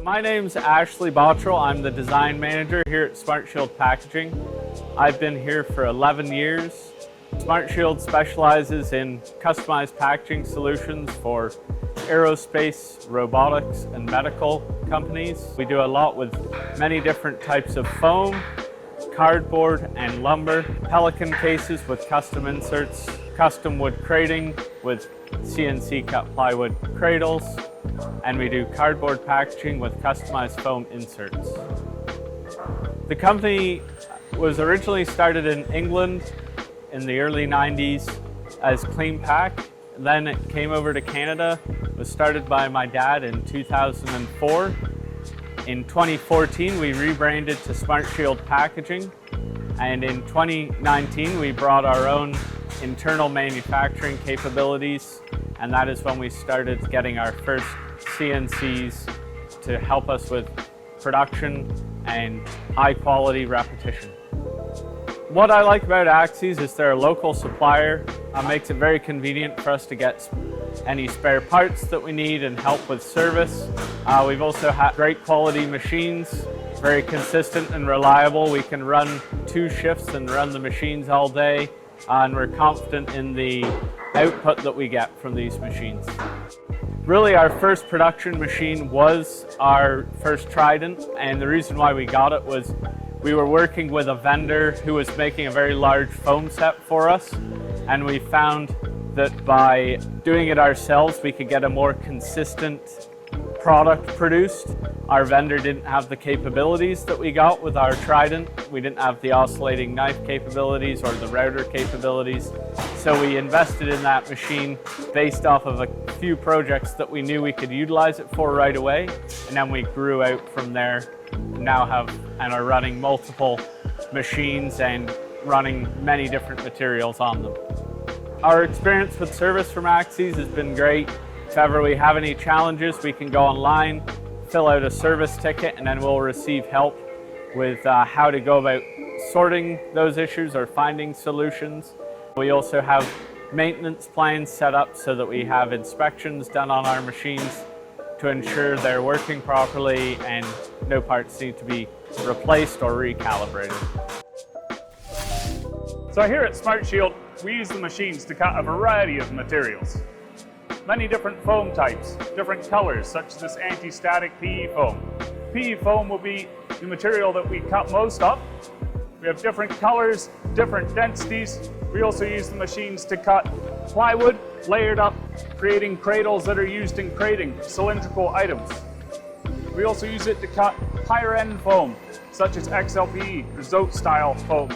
My name's Ashley Bottrell. I'm the design manager here at SmartShield Packaging. I've been here for 11 years. SmartShield specializes in customized packaging solutions for aerospace, robotics, and medical companies. We do a lot with many different types of foam, cardboard, and lumber, Pelican cases with custom inserts, custom wood crating with CNC cut plywood cradles, and we do cardboard packaging with customized foam inserts. The company was originally started in England in the early 90s as Clean Pack. Then it came over to Canada. It was started by my dad in 2004. In 2014, we rebranded to SmartShield Packaging. And in 2019, we brought our own internal manufacturing capabilities. And that is when we started getting our first CNCs to help us with production and high quality repetition. What I like about AXYZ is they're a local supplier. Makes it very convenient for us to get any spare parts that we need and help with service. We've also had great quality machines, very consistent and reliable. We can run 2 shifts and run the machines all day, and we're confident in the output that we get from these machines. Really, our first production machine was our first TRIDENT, and the reason why we got it was we were working with a vendor who was making a very large foam set for us, and we found that by doing it ourselves we could get a more consistent product produced. Our vendor didn't have the capabilities that we got with our TRIDENT. We didn't have the oscillating knife capabilities or the router capabilities. So we invested in that machine based off of a few projects that we knew we could utilize it for right away. And then we grew out from there, now have and are running multiple machines and running many different materials on them. Our experience with service from AXYZ has been great. If ever we have any challenges, we can go online, fill out a service ticket, and then we'll receive help with how to go about sorting those issues or finding solutions. We also have maintenance plans set up so that we have inspections done on our machines to ensure they're working properly and no parts need to be replaced or recalibrated. So here at SmartShield, we use the machines to cut a variety of materials. Many different foam types, different colors, such as this anti-static PE foam. PE foam will be the material that we cut most of. We have different colors, different densities. We also use the machines to cut plywood, layered up, creating cradles that are used in crating cylindrical items. We also use it to cut higher end foam, such as XLPE, or style foams.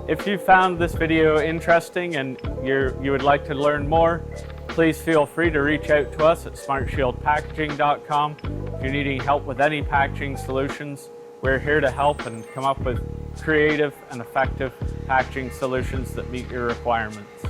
If you found this video interesting and you would like to learn more, please feel free to reach out to us at smartshieldpackaging.com. If you're needing help with any packaging solutions, we're here to help and come up with creative and effective packaging solutions that meet your requirements.